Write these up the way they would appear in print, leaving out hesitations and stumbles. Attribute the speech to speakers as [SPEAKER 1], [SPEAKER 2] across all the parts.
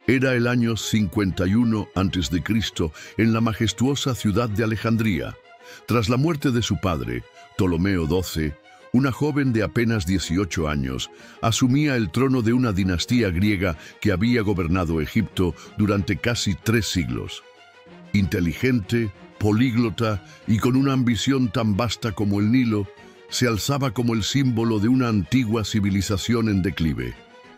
[SPEAKER 1] Era el año 51 a.C., en la majestuosa ciudad de Alejandría. Tras la muerte de su padre, Ptolomeo XII, una joven de apenas 18 años, asumía el trono de una dinastía griega que había gobernado Egipto durante casi 3 siglos. Inteligente, políglota y con una ambición tan vasta como el Nilo, se alzaba como el símbolo de una antigua civilización en declive.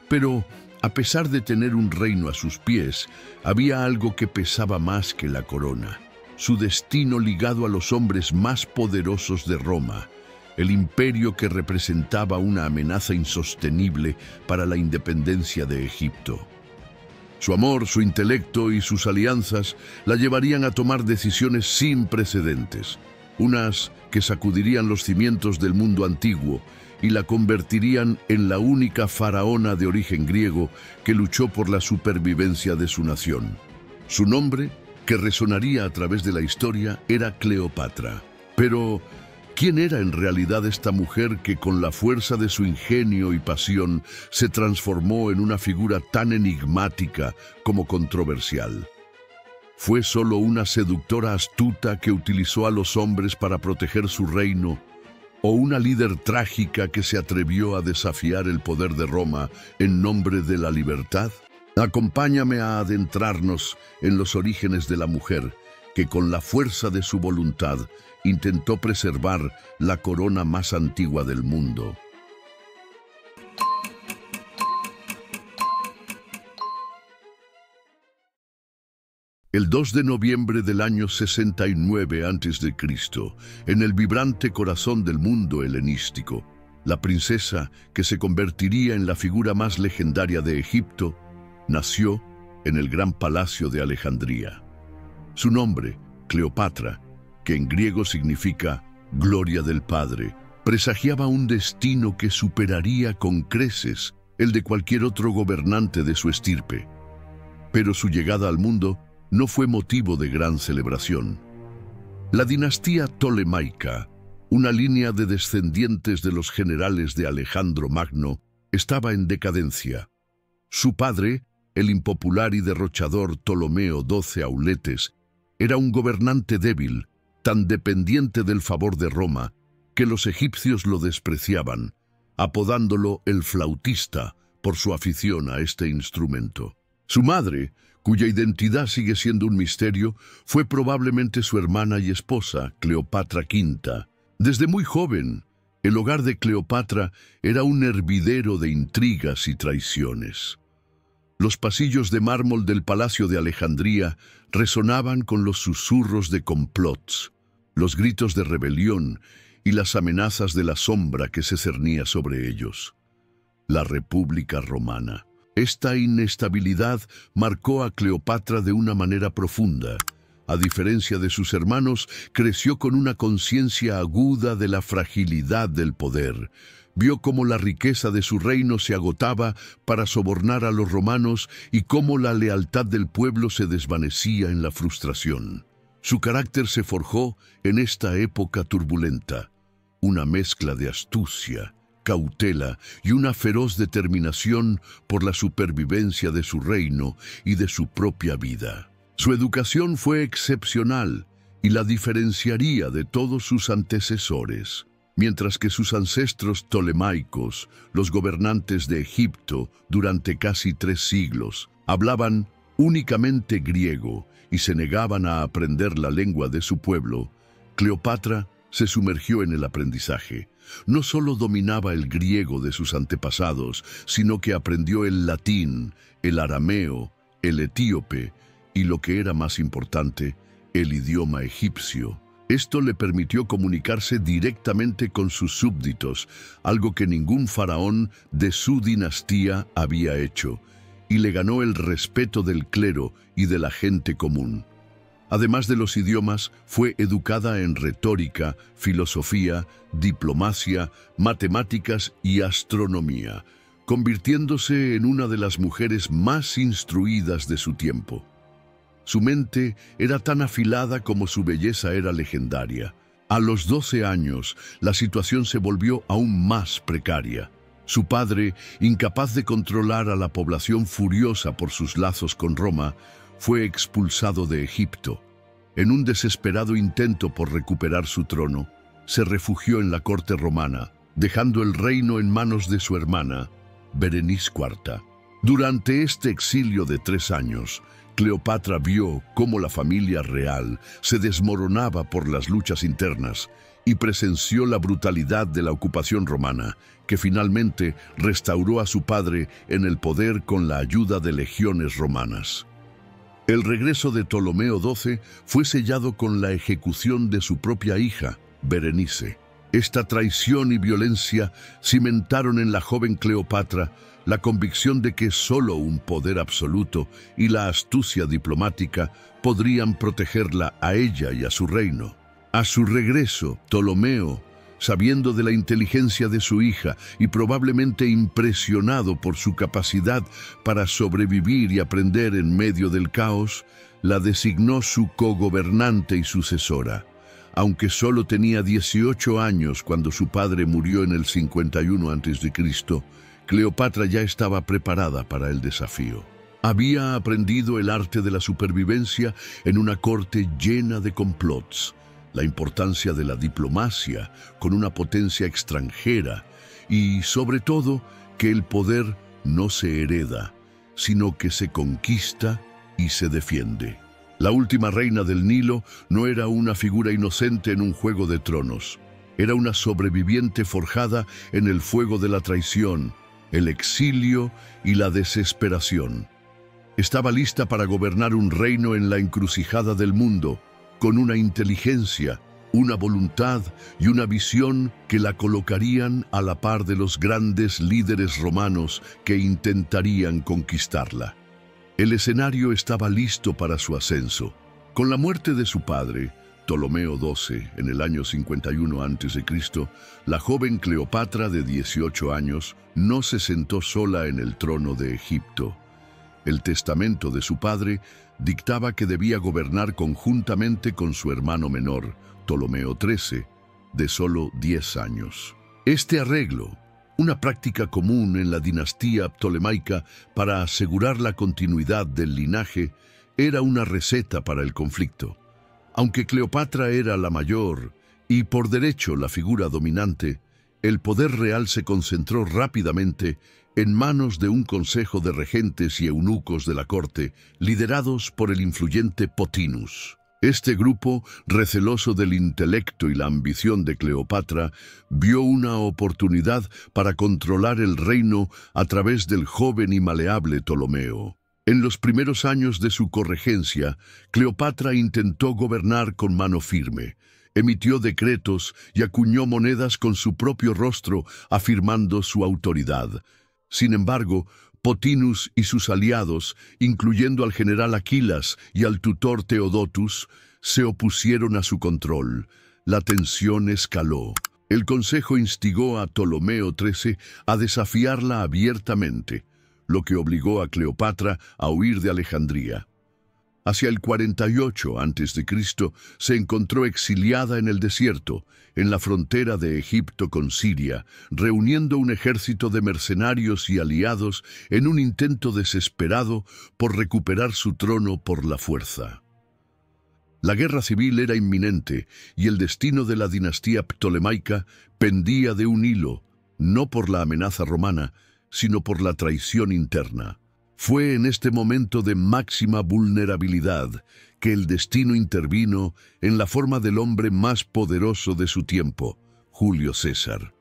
[SPEAKER 1] Pero, a pesar de tener un reino a sus pies, había algo que pesaba más que la corona: su destino ligado a los hombres más poderosos de Roma, el imperio que representaba una amenaza insostenible para la independencia de Egipto. Su amor, su intelecto y sus alianzas la llevarían a tomar decisiones sin precedentes, unas que sacudirían los cimientos del mundo antiguo y la convertirían en la única faraona de origen griego que luchó por la supervivencia de su nación. Su nombre, que resonaría a través de la historia, era Cleopatra. Pero, ¿quién era en realidad esta mujer que con la fuerza de su ingenio y pasión se transformó en una figura tan enigmática como controversial? ¿Fue solo una seductora astuta que utilizó a los hombres para proteger su reino? ¿O una líder trágica que se atrevió a desafiar el poder de Roma en nombre de la libertad? Acompáñame a adentrarnos en los orígenes de la mujer que con la fuerza de su voluntad intentó preservar la corona más antigua del mundo. El 2 de noviembre del año 69 a.C., en el vibrante corazón del mundo helenístico, la princesa, que se convertiría en la figura más legendaria de Egipto, nació en el gran palacio de Alejandría. Su nombre, Cleopatra, que en griego significa gloria del Padre, presagiaba un destino que superaría con creces el de cualquier otro gobernante de su estirpe. Pero su llegada al mundo no fue motivo de gran celebración. La dinastía tolemaica, una línea de descendientes de los generales de Alejandro Magno, estaba en decadencia. Su padre, el impopular y derrochador Ptolomeo XII Auletes, era un gobernante débil, tan dependiente del favor de Roma, que los egipcios lo despreciaban, apodándolo el flautista por su afición a este instrumento. Su madre, cuya identidad sigue siendo un misterio, fue probablemente su hermana y esposa, Cleopatra V. Desde muy joven, el hogar de Cleopatra era un hervidero de intrigas y traiciones. Los pasillos de mármol del Palacio de Alejandría resonaban con los susurros de complots, los gritos de rebelión y las amenazas de la sombra que se cernía sobre ellos. La República Romana. Esta inestabilidad marcó a Cleopatra de una manera profunda. A diferencia de sus hermanos, creció con una conciencia aguda de la fragilidad del poder. Vio cómo la riqueza de su reino se agotaba para sobornar a los romanos y cómo la lealtad del pueblo se desvanecía en la frustración. Su carácter se forjó en esta época turbulenta, una mezcla de astucia, cautela y una feroz determinación por la supervivencia de su reino y de su propia vida. Su educación fue excepcional y la diferenciaría de todos sus antecesores. Mientras que sus ancestros ptolemaicos, los gobernantes de Egipto durante casi 3 siglos, hablaban únicamente griego y se negaban a aprender la lengua de su pueblo, Cleopatra se sumergió en el aprendizaje. No solo dominaba el griego de sus antepasados, sino que aprendió el latín, el arameo, el etíope y, lo que era más importante, el idioma egipcio. Esto le permitió comunicarse directamente con sus súbditos, algo que ningún faraón de su dinastía había hecho, y le ganó el respeto del clero y de la gente común. Además de los idiomas, fue educada en retórica, filosofía, diplomacia, matemáticas y astronomía, convirtiéndose en una de las mujeres más instruidas de su tiempo. Su mente era tan afilada como su belleza era legendaria. A los 12 años, la situación se volvió aún más precaria. Su padre, incapaz de controlar a la población furiosa por sus lazos con Roma, fue expulsado de Egipto. En un desesperado intento por recuperar su trono, se refugió en la corte romana, dejando el reino en manos de su hermana, Berenice IV. Durante este exilio de 3 años, Cleopatra vio cómo la familia real se desmoronaba por las luchas internas y presenció la brutalidad de la ocupación romana, que finalmente restauró a su padre en el poder con la ayuda de legiones romanas. El regreso de Ptolomeo XII fue sellado con la ejecución de su propia hija, Berenice. Esta traición y violencia cimentaron en la joven Cleopatra la convicción de que solo un poder absoluto y la astucia diplomática podrían protegerla a ella y a su reino. A su regreso, Ptolomeo, sabiendo de la inteligencia de su hija y probablemente impresionado por su capacidad para sobrevivir y aprender en medio del caos, la designó su cogobernante y sucesora. Aunque solo tenía 18 años cuando su padre murió en el 51 a.C., Cleopatra ya estaba preparada para el desafío. Había aprendido el arte de la supervivencia en una corte llena de complots, la importancia de la diplomacia con una potencia extranjera y, sobre todo, que el poder no se hereda, sino que se conquista y se defiende. La última reina del Nilo no era una figura inocente en un juego de tronos. Era una sobreviviente forjada en el fuego de la traición, el exilio y la desesperación. Estaba lista para gobernar un reino en la encrucijada del mundo, con una inteligencia, una voluntad y una visión que la colocarían a la par de los grandes líderes romanos que intentarían conquistarla. El escenario estaba listo para su ascenso. Con la muerte de su padre, Ptolomeo XII, en el año 51 a.C., la joven Cleopatra de 18 años no se sentó sola en el trono de Egipto. El testamento de su padre dictaba que debía gobernar conjuntamente con su hermano menor, Ptolomeo XIII, de solo 10 años. Este arreglo, una práctica común en la dinastía ptolemaica para asegurar la continuidad del linaje, era una receta para el conflicto. Aunque Cleopatra era la mayor y por derecho la figura dominante, el poder real se concentró rápidamente en manos de un consejo de regentes y eunucos de la corte, liderados por el influyente Pothinus. Este grupo, receloso del intelecto y la ambición de Cleopatra, vio una oportunidad para controlar el reino a través del joven y maleable Ptolomeo. En los primeros años de su corregencia, Cleopatra intentó gobernar con mano firme. Emitió decretos y acuñó monedas con su propio rostro, afirmando su autoridad. Sin embargo, Pothinus y sus aliados, incluyendo al general Aquilas y al tutor Teodotus, se opusieron a su control. La tensión escaló. El consejo instigó a Ptolomeo XIII a desafiarla abiertamente, lo que obligó a Cleopatra a huir de Alejandría. Hacia el 48 a.C. se encontró exiliada en el desierto, en la frontera de Egipto con Siria, reuniendo un ejército de mercenarios y aliados en un intento desesperado por recuperar su trono por la fuerza. La guerra civil era inminente y el destino de la dinastía ptolemaica pendía de un hilo, no por la amenaza romana, sino por la traición interna. Fue en este momento de máxima vulnerabilidad que el destino intervino en la forma del hombre más poderoso de su tiempo, Julio César.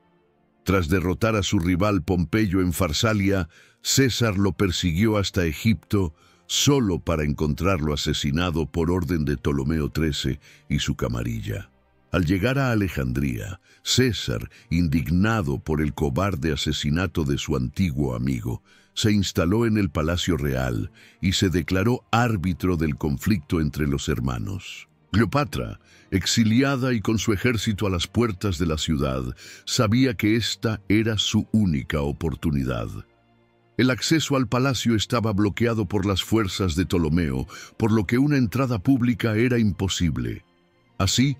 [SPEAKER 1] Tras derrotar a su rival Pompeyo en Farsalia, César lo persiguió hasta Egipto solo para encontrarlo asesinado por orden de Ptolomeo XIII y su camarilla. Al llegar a Alejandría, César, indignado por el cobarde asesinato de su antiguo amigo, se instaló en el palacio real y se declaró árbitro del conflicto entre los hermanos. Cleopatra, exiliada y con su ejército a las puertas de la ciudad, sabía que esta era su única oportunidad. El acceso al palacio estaba bloqueado por las fuerzas de Ptolomeo, por lo que una entrada pública era imposible. Así,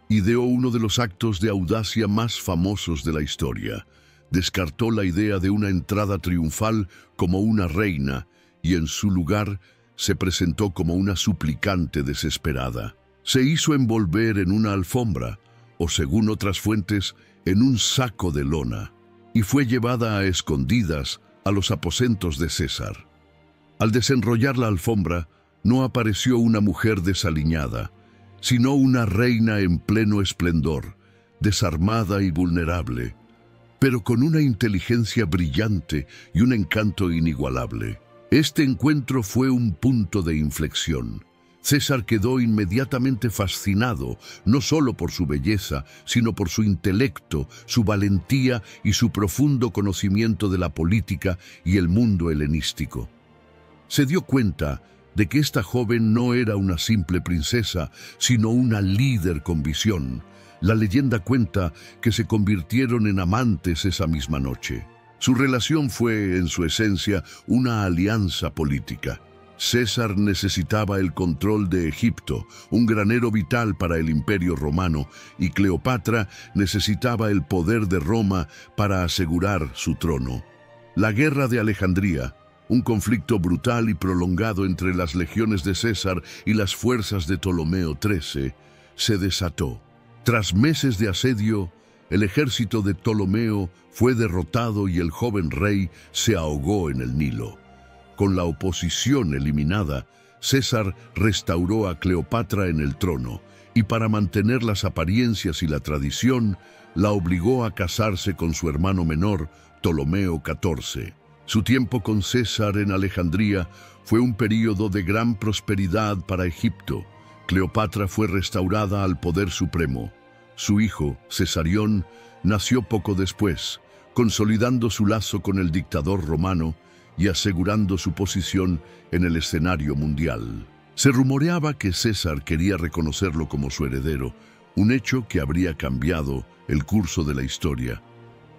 [SPEAKER 1] ideó uno de los actos de audacia más famosos de la historia. descartó la idea de una entrada triunfal como una reina y en su lugar se presentó como una suplicante desesperada. Se hizo envolver en una alfombra, o según otras fuentes, en un saco de lona, y fue llevada a escondidas a los aposentos de César. Al desenrollar la alfombra, no apareció una mujer desaliñada, sino una reina en pleno esplendor, desarmada y vulnerable, pero con una inteligencia brillante y un encanto inigualable. Este encuentro fue un punto de inflexión. César quedó inmediatamente fascinado, no solo por su belleza, sino por su intelecto, su valentía y su profundo conocimiento de la política y el mundo helenístico. Se dio cuenta de que esta joven no era una simple princesa, sino una líder con visión. La leyenda cuenta que se convirtieron en amantes esa misma noche. Su relación fue, en su esencia, una alianza política. César necesitaba el control de Egipto, un granero vital para el Imperio Romano, y Cleopatra necesitaba el poder de Roma para asegurar su trono. La Guerra de Alejandría, un conflicto brutal y prolongado entre las legiones de César y las fuerzas de Ptolomeo XIII, se desató. Tras meses de asedio, el ejército de Ptolomeo fue derrotado y el joven rey se ahogó en el Nilo. Con la oposición eliminada, César restauró a Cleopatra en el trono y para mantener las apariencias y la tradición, la obligó a casarse con su hermano menor, Ptolomeo XIV. Su tiempo con César en Alejandría fue un período de gran prosperidad para Egipto. Cleopatra fue restaurada al poder supremo. Su hijo, Cesarión, nació poco después, consolidando su lazo con el dictador romano y asegurando su posición en el escenario mundial. Se rumoreaba que César quería reconocerlo como su heredero, un hecho que habría cambiado el curso de la historia.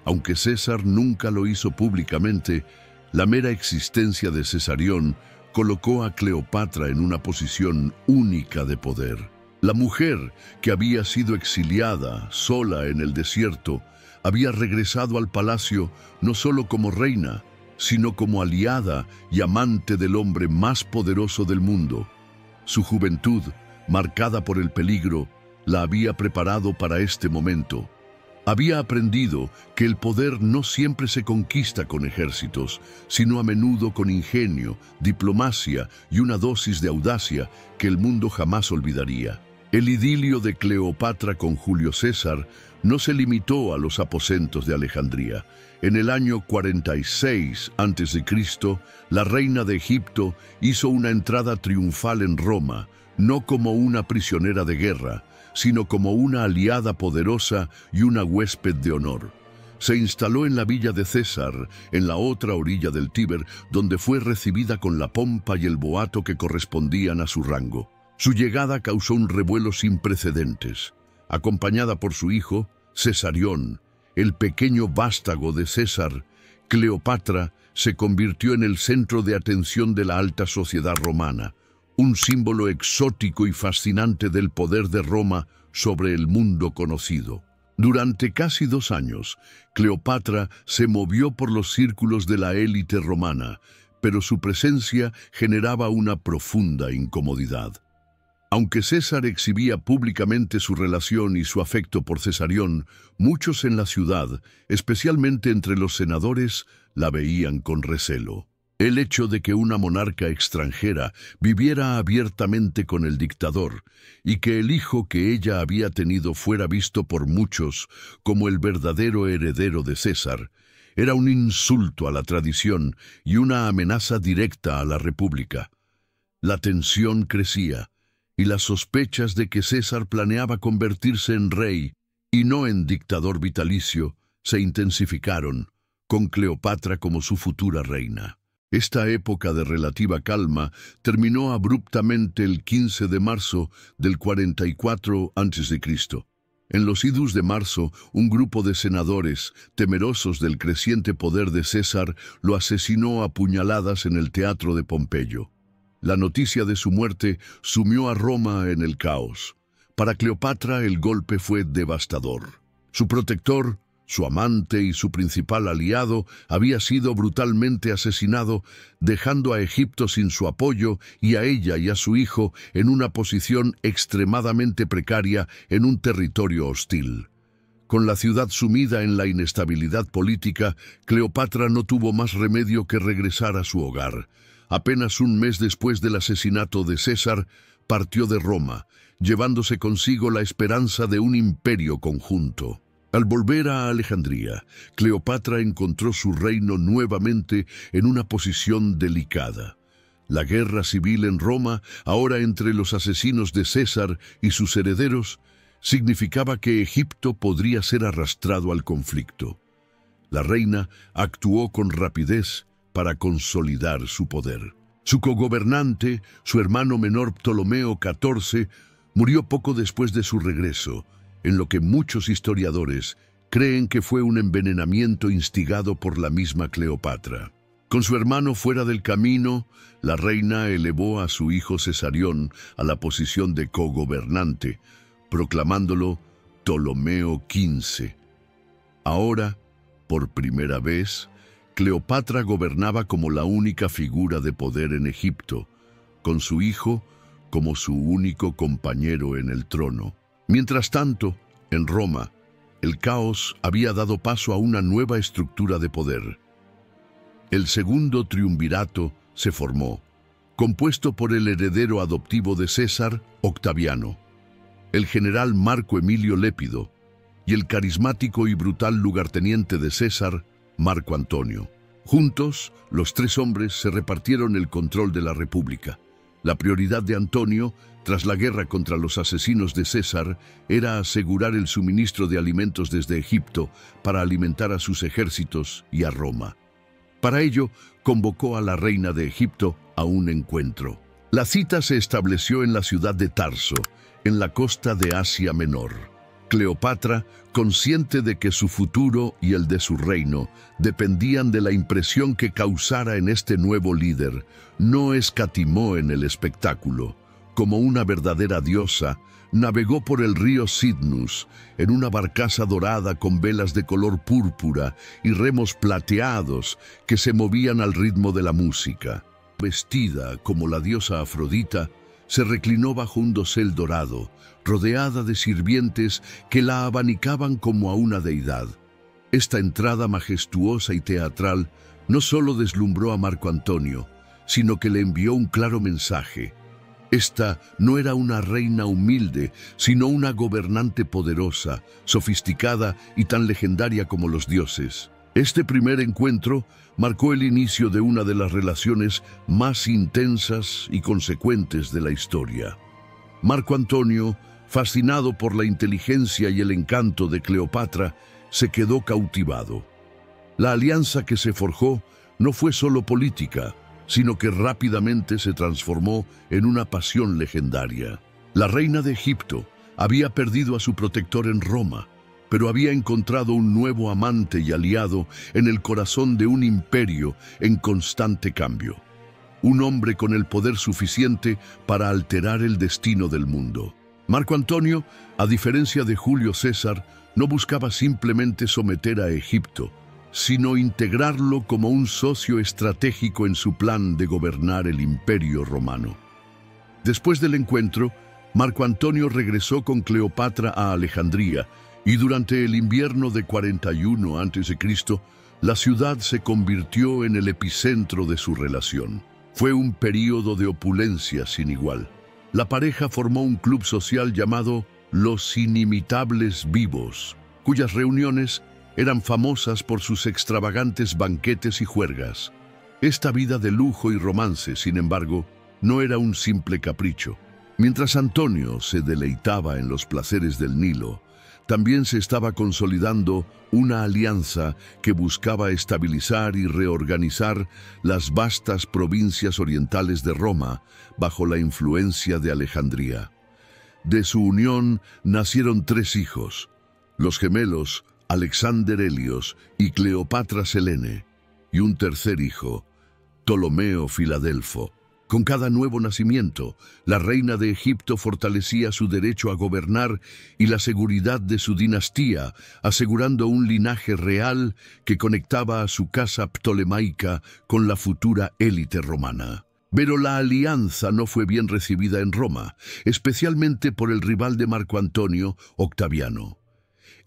[SPEAKER 1] Aunque César nunca lo hizo públicamente, la mera existencia de Cesarión colocó a Cleopatra en una posición única de poder. La mujer, que había sido exiliada, sola en el desierto, había regresado al palacio no solo como reina, sino como aliada y amante del hombre más poderoso del mundo. Su juventud, marcada por el peligro, la había preparado para este momento. Había aprendido que el poder no siempre se conquista con ejércitos, sino a menudo con ingenio, diplomacia y una dosis de audacia que el mundo jamás olvidaría. El idilio de Cleopatra con Julio César no se limitó a los aposentos de Alejandría. En el año 46 a.C., la reina de Egipto hizo una entrada triunfal en Roma, no como una prisionera de guerra, sino como una aliada poderosa y una huésped de honor. Se instaló en la villa de César, en la otra orilla del Tíber, donde fue recibida con la pompa y el boato que correspondían a su rango. Su llegada causó un revuelo sin precedentes. Acompañada por su hijo, Cesarión, el pequeño vástago de César, Cleopatra se convirtió en el centro de atención de la alta sociedad romana, un símbolo exótico y fascinante del poder de Roma sobre el mundo conocido. Durante casi 2 años, Cleopatra se movió por los círculos de la élite romana, pero su presencia generaba una profunda incomodidad. Aunque César exhibía públicamente su relación y su afecto por Cesarión, muchos en la ciudad, especialmente entre los senadores, la veían con recelo. El hecho de que una monarca extranjera viviera abiertamente con el dictador y que el hijo que ella había tenido fuera visto por muchos como el verdadero heredero de César, era un insulto a la tradición y una amenaza directa a la República. La tensión crecía y las sospechas de que César planeaba convertirse en rey y no en dictador vitalicio se intensificaron, con Cleopatra como su futura reina. Esta época de relativa calma terminó abruptamente el 15 de marzo del 44 a.C. En los idus de marzo, un grupo de senadores, temerosos del creciente poder de César, lo asesinó a puñaladas en el teatro de Pompeyo. La noticia de su muerte sumió a Roma en el caos. Para Cleopatra el golpe fue devastador. Su protector, Su amante y su principal aliado había sido brutalmente asesinado, dejando a Egipto sin su apoyo y a ella y a su hijo en una posición extremadamente precaria en un territorio hostil. Con la ciudad sumida en la inestabilidad política, Cleopatra no tuvo más remedio que regresar a su hogar. Apenas un mes después del asesinato de César, partió de Roma, llevándose consigo la esperanza de un imperio conjunto. Al volver a Alejandría, Cleopatra encontró su reino nuevamente en una posición delicada. La guerra civil en Roma, ahora entre los asesinos de César y sus herederos, significaba que Egipto podría ser arrastrado al conflicto. La reina actuó con rapidez para consolidar su poder. Su cogobernante, su hermano menor Ptolomeo XIV, murió poco después de su regreso, en lo que muchos historiadores creen que fue un envenenamiento instigado por la misma Cleopatra. Con su hermano fuera del camino, la reina elevó a su hijo Cesarión a la posición de cogobernante, proclamándolo Ptolomeo XV. Ahora, por primera vez, Cleopatra gobernaba como la única figura de poder en Egipto, con su hijo como su único compañero en el trono. Mientras tanto, en Roma, el caos había dado paso a una nueva estructura de poder. El segundo triunvirato se formó, compuesto por el heredero adoptivo de César, Octaviano, el general Marco Emilio Lépido y el carismático y brutal lugarteniente de César, Marco Antonio. Juntos, los tres hombres se repartieron el control de la República. La prioridad de Antonio, tras la guerra contra los asesinos de César, era asegurar el suministro de alimentos desde Egipto para alimentar a sus ejércitos y a Roma. Para ello, convocó a la reina de Egipto a un encuentro. La cita se estableció en la ciudad de Tarso, en la costa de Asia Menor. Cleopatra, consciente de que su futuro y el de su reino dependían de la impresión que causara en este nuevo líder, no escatimó en el espectáculo. Como una verdadera diosa, navegó por el río Cydnus en una barcaza dorada con velas de color púrpura y remos plateados que se movían al ritmo de la música. Vestida como la diosa Afrodita, se reclinó bajo un dosel dorado, rodeada de sirvientes que la abanicaban como a una deidad. Esta entrada majestuosa y teatral no solo deslumbró a Marco Antonio, sino que le envió un claro mensaje. Esta no era una reina humilde, sino una gobernante poderosa, sofisticada y tan legendaria como los dioses. Este primer encuentro marcó el inicio de una de las relaciones más intensas y consecuentes de la historia. Marco Antonio, fascinado por la inteligencia y el encanto de Cleopatra, se quedó cautivado. La alianza que se forjó no fue solo política, sino que rápidamente se transformó en una pasión legendaria. La reina de Egipto había perdido a su protector en Roma, pero había encontrado un nuevo amante y aliado en el corazón de un imperio en constante cambio. Un hombre con el poder suficiente para alterar el destino del mundo. Marco Antonio, a diferencia de Julio César, no buscaba simplemente someter a Egipto, sino integrarlo como un socio estratégico en su plan de gobernar el imperio romano. Después del encuentro, Marco Antonio regresó con Cleopatra a Alejandría, y durante el invierno de 41 a.C., la ciudad se convirtió en el epicentro de su relación. Fue un período de opulencia sin igual. La pareja formó un club social llamado Los Inimitables Vivos, cuyas reuniones eran famosas por sus extravagantes banquetes y juergas. Esta vida de lujo y romance, sin embargo, no era un simple capricho. Mientras Antonio se deleitaba en los placeres del Nilo, también se estaba consolidando una alianza que buscaba estabilizar y reorganizar las vastas provincias orientales de Roma bajo la influencia de Alejandría. De su unión nacieron 3 hijos, los gemelos Alexander Helios y Cleopatra Selene, y un tercer hijo, Ptolomeo Filadelfo. Con cada nuevo nacimiento, la reina de Egipto fortalecía su derecho a gobernar y la seguridad de su dinastía, asegurando un linaje real que conectaba a su casa ptolemaica con la futura élite romana. Pero la alianza no fue bien recibida en Roma, especialmente por el rival de Marco Antonio, Octaviano.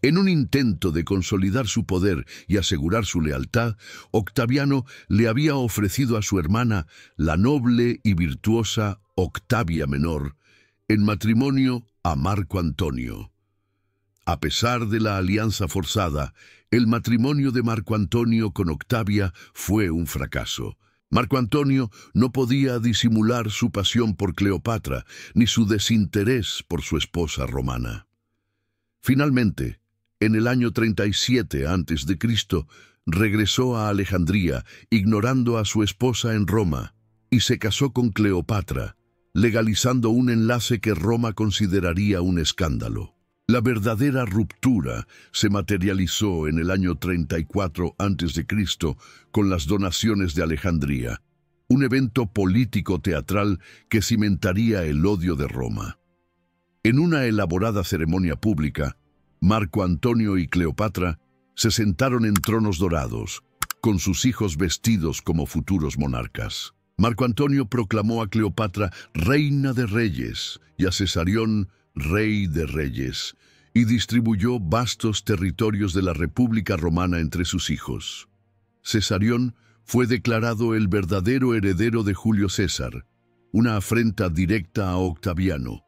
[SPEAKER 1] En un intento de consolidar su poder y asegurar su lealtad, Octaviano le había ofrecido a su hermana, la noble y virtuosa Octavia Menor, en matrimonio a Marco Antonio. A pesar de la alianza forzada, el matrimonio de Marco Antonio con Octavia fue un fracaso. Marco Antonio no podía disimular su pasión por Cleopatra, ni su desinterés por su esposa romana. Finalmente, en el año 37 a.C., regresó a Alejandría, ignorando a su esposa en Roma, y se casó con Cleopatra, legalizando un enlace que Roma consideraría un escándalo. La verdadera ruptura se materializó en el año 34 a.C. con las donaciones de Alejandría, un evento político-teatral que cimentaría el odio de Roma. En una elaborada ceremonia pública, Marco Antonio y Cleopatra se sentaron en tronos dorados, con sus hijos vestidos como futuros monarcas. Marco Antonio proclamó a Cleopatra reina de reyes y a Cesarión rey de reyes, y distribuyó vastos territorios de la República Romana entre sus hijos. Cesarión fue declarado el verdadero heredero de Julio César, una afrenta directa a Octaviano.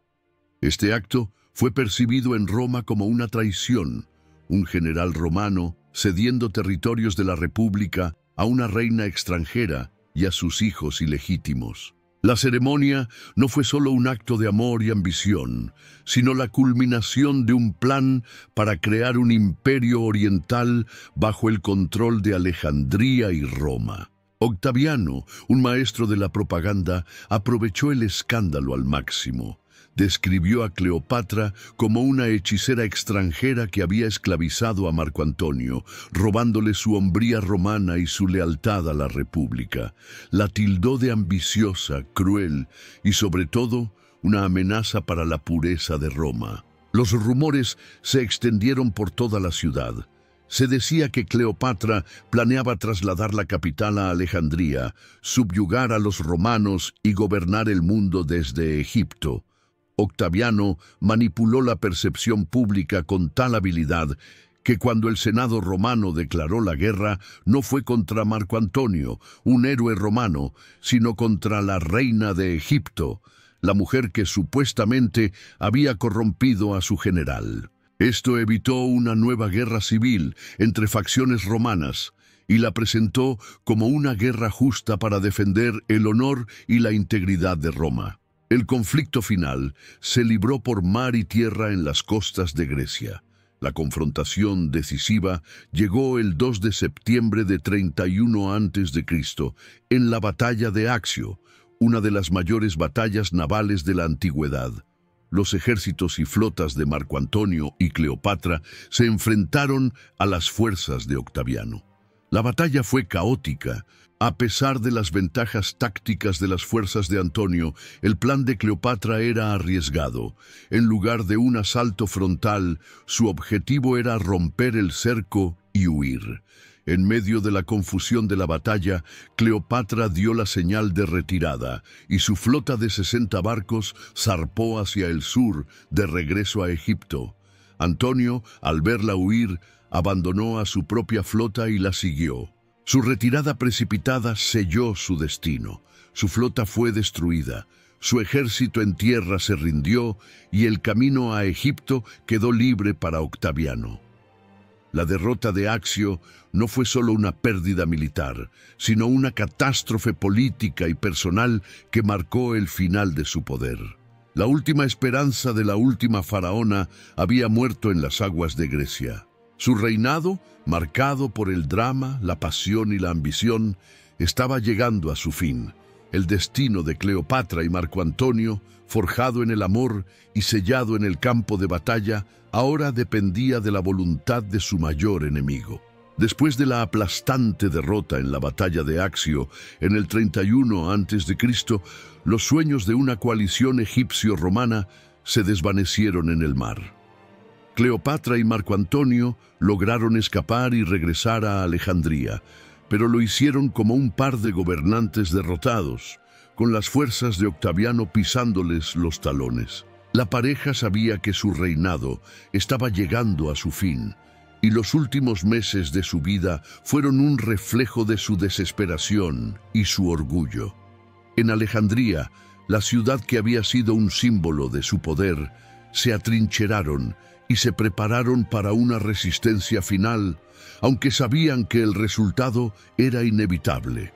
[SPEAKER 1] Este acto fue percibido en Roma como una traición, un general romano cediendo territorios de la República a una reina extranjera y a sus hijos ilegítimos. La ceremonia no fue solo un acto de amor y ambición, sino la culminación de un plan para crear un imperio oriental bajo el control de Alejandría y Roma. Octaviano, un maestro de la propaganda, aprovechó el escándalo al máximo. Describió a Cleopatra como una hechicera extranjera que había esclavizado a Marco Antonio, robándole su hombría romana y su lealtad a la República. La tildó de ambiciosa, cruel y, sobre todo, una amenaza para la pureza de Roma. Los rumores se extendieron por toda la ciudad. Se decía que Cleopatra planeaba trasladar la capital a Alejandría, subyugar a los romanos y gobernar el mundo desde Egipto. Octaviano manipuló la percepción pública con tal habilidad que cuando el Senado romano declaró la guerra, no fue contra Marco Antonio, un héroe romano, sino contra la reina de Egipto, la mujer que supuestamente había corrompido a su general. Esto evitó una nueva guerra civil entre facciones romanas y la presentó como una guerra justa para defender el honor y la integridad de Roma. El conflicto final se libró por mar y tierra en las costas de Grecia. La confrontación decisiva llegó el 2 de septiembre de 31 a.C., en la batalla de Accio, una de las mayores batallas navales de la antigüedad. Los ejércitos y flotas de Marco Antonio y Cleopatra se enfrentaron a las fuerzas de Octaviano. La batalla fue caótica. A pesar de las ventajas tácticas de las fuerzas de Antonio, el plan de Cleopatra era arriesgado. En lugar de un asalto frontal, su objetivo era romper el cerco y huir. En medio de la confusión de la batalla, Cleopatra dio la señal de retirada y su flota de 60 barcos zarpó hacia el sur, de regreso a Egipto. Antonio, al verla huir, abandonó a su propia flota y la siguió. Su retirada precipitada selló su destino. Su flota fue destruida, su ejército en tierra se rindió y el camino a Egipto quedó libre para Octaviano. La derrota de Accio no fue solo una pérdida militar, sino una catástrofe política y personal que marcó el final de su poder. La última esperanza de la última faraona había muerto en las aguas de Grecia. Su reinado, marcado por el drama, la pasión y la ambición, estaba llegando a su fin. El destino de Cleopatra y Marco Antonio, forjado en el amor y sellado en el campo de batalla, ahora dependía de la voluntad de su mayor enemigo. Después de la aplastante derrota en la batalla de Accio en el 31 a.C., los sueños de una coalición egipcio-romana se desvanecieron en el mar. Cleopatra y Marco Antonio lograron escapar y regresar a Alejandría, pero lo hicieron como un par de gobernantes derrotados, con las fuerzas de Octaviano pisándoles los talones. La pareja sabía que su reinado estaba llegando a su fin, y los últimos meses de su vida fueron un reflejo de su desesperación y su orgullo. En Alejandría, la ciudad que había sido un símbolo de su poder, se atrincheraron y se prepararon para una resistencia final, aunque sabían que el resultado era inevitable.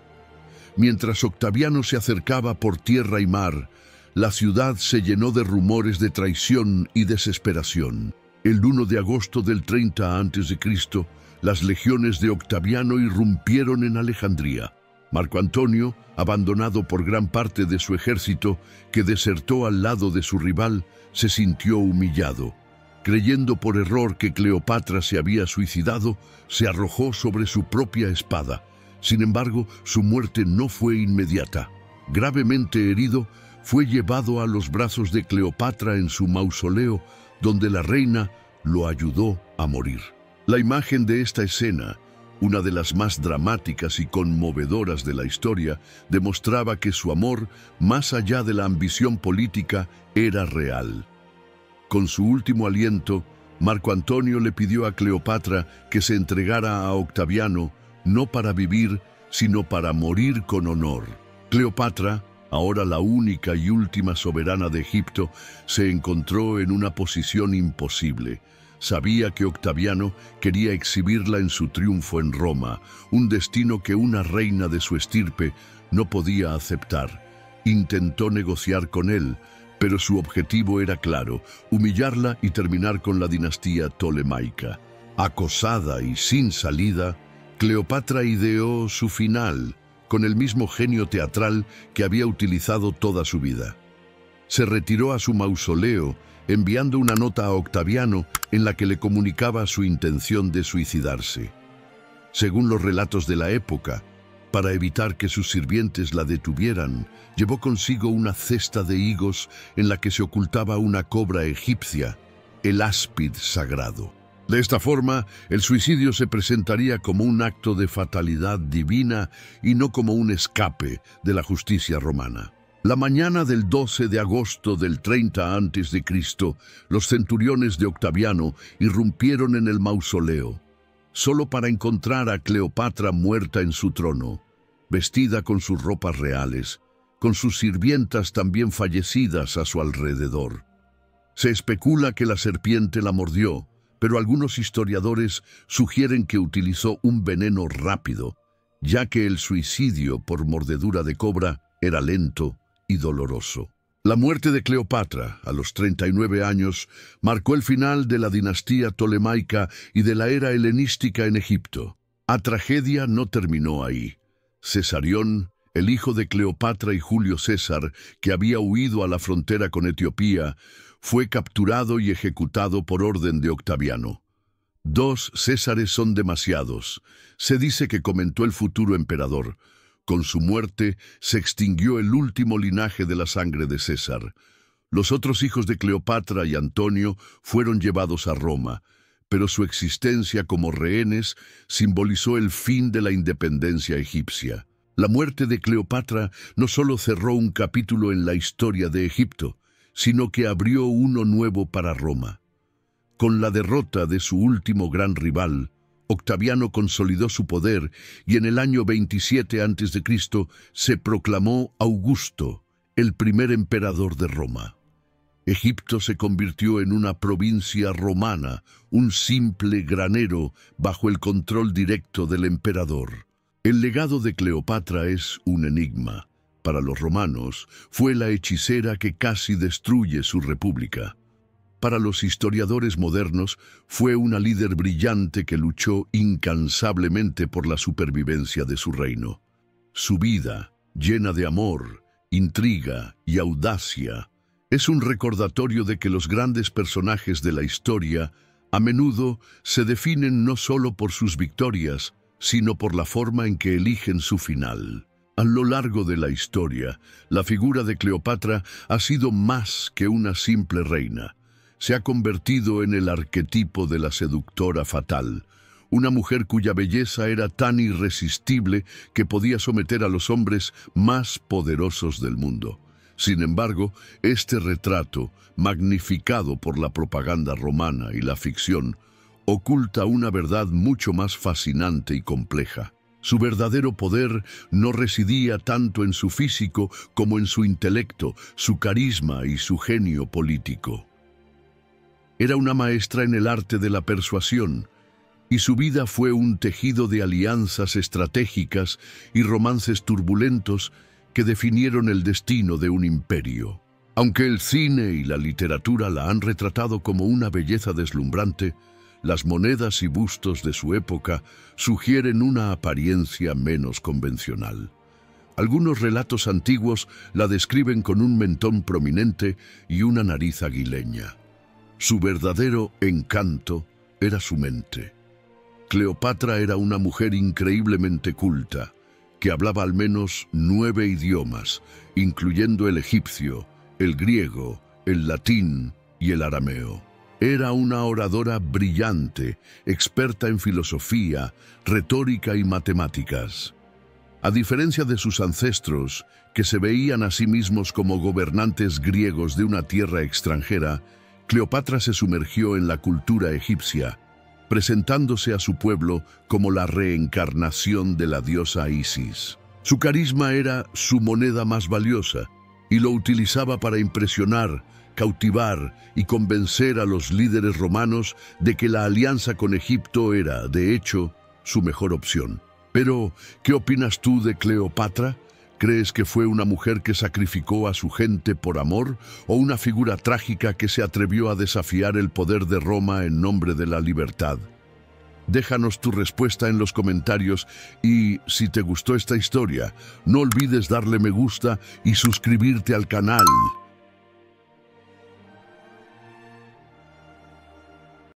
[SPEAKER 1] Mientras Octaviano se acercaba por tierra y mar, la ciudad se llenó de rumores de traición y desesperación. El 1 de agosto del 30 a.C., las legiones de Octaviano irrumpieron en Alejandría. Marco Antonio, abandonado por gran parte de su ejército, que desertó al lado de su rival, se sintió humillado. Creyendo por error que Cleopatra se había suicidado, se arrojó sobre su propia espada. Sin embargo, su muerte no fue inmediata. Gravemente herido, fue llevado a los brazos de Cleopatra en su mausoleo, donde la reina lo ayudó a morir. La imagen de esta escena, una de las más dramáticas y conmovedoras de la historia, demostraba que su amor, más allá de la ambición política, era real. Con su último aliento, Marco Antonio le pidió a Cleopatra que se entregara a Octaviano, no para vivir, sino para morir con honor. Cleopatra, ahora la única y última soberana de Egipto, se encontró en una posición imposible. Sabía que Octaviano quería exhibirla en su triunfo en Roma, un destino que una reina de su estirpe no podía aceptar. Intentó negociar con él, pero su objetivo era claro: humillarla y terminar con la dinastía tolemaica. Acosada y sin salida, Cleopatra ideó su final, con el mismo genio teatral que había utilizado toda su vida. Se retiró a su mausoleo, enviando una nota a Octaviano en la que le comunicaba su intención de suicidarse. Según los relatos de la época, para evitar que sus sirvientes la detuvieran, llevó consigo una cesta de higos en la que se ocultaba una cobra egipcia, el áspid sagrado. De esta forma, el suicidio se presentaría como un acto de fatalidad divina y no como un escape de la justicia romana. La mañana del 12 de agosto del 30 a.C., los centuriones de Octaviano irrumpieron en el mausoleo, solo para encontrar a Cleopatra muerta en su trono, vestida con sus ropas reales, con sus sirvientas también fallecidas a su alrededor. Se especula que la serpiente la mordió, pero algunos historiadores sugieren que utilizó un veneno rápido, ya que el suicidio por mordedura de cobra era lento y doloroso. La muerte de Cleopatra, a los 39 años, marcó el final de la dinastía tolemaica y de la era helenística en Egipto. La tragedia no terminó ahí. Cesarión, el hijo de Cleopatra y Julio César, que había huido a la frontera con Etiopía, fue capturado y ejecutado por orden de Octaviano. 2 Césares son demasiados, se dice que comentó el futuro emperador. Con su muerte se extinguió el último linaje de la sangre de César. Los otros hijos de Cleopatra y Antonio fueron llevados a Roma, pero su existencia como rehenes simbolizó el fin de la independencia egipcia. La muerte de Cleopatra no solo cerró un capítulo en la historia de Egipto, sino que abrió uno nuevo para Roma. Con la derrota de su último gran rival, Octaviano consolidó su poder y en el año 27 a.C. se proclamó Augusto, el primer emperador de Roma. Egipto se convirtió en una provincia romana, un simple granero bajo el control directo del emperador. El legado de Cleopatra es un enigma. Para los romanos, fue la hechicera que casi destruye su república. Para los historiadores modernos, fue una líder brillante que luchó incansablemente por la supervivencia de su reino. Su vida, llena de amor, intriga y audacia, es un recordatorio de que los grandes personajes de la historia A menudo se definen no solo por sus victorias, sino por la forma en que eligen su final. A lo largo de la historia, la figura de Cleopatra ha sido más que una simple reina. Se ha convertido en el arquetipo de la seductora fatal, una mujer cuya belleza era tan irresistible que podía someter a los hombres más poderosos del mundo. Sin embargo, este retrato, magnificado por la propaganda romana y la ficción, oculta una verdad mucho más fascinante y compleja. Su verdadero poder no residía tanto en su físico como en su intelecto, su carisma y su genio político. Era una maestra en el arte de la persuasión, y su vida fue un tejido de alianzas estratégicas y romances turbulentos que definieron el destino de un imperio. Aunque el cine y la literatura la han retratado como una belleza deslumbrante, las monedas y bustos de su época sugieren una apariencia menos convencional. Algunos relatos antiguos la describen con un mentón prominente y una nariz aguileña. Su verdadero encanto era su mente. Cleopatra era una mujer increíblemente culta, que hablaba al menos 9 idiomas, incluyendo el egipcio, el griego, el latín y el arameo. Era una oradora brillante, experta en filosofía, retórica y matemáticas. A diferencia de sus ancestros, que se veían a sí mismos como gobernantes griegos de una tierra extranjera, Cleopatra se sumergió en la cultura egipcia, presentándose a su pueblo como la reencarnación de la diosa Isis. Su carisma era su moneda más valiosa y lo utilizaba para impresionar, cautivar y convencer a los líderes romanos de que la alianza con Egipto era, de hecho, su mejor opción. Pero, ¿qué opinas tú de Cleopatra? ¿Crees que fue una mujer que sacrificó a su gente por amor o una figura trágica que se atrevió a desafiar el poder de Roma en nombre de la libertad? Déjanos tu respuesta en los comentarios y, si te gustó esta historia, no olvides darle me gusta y suscribirte al canal.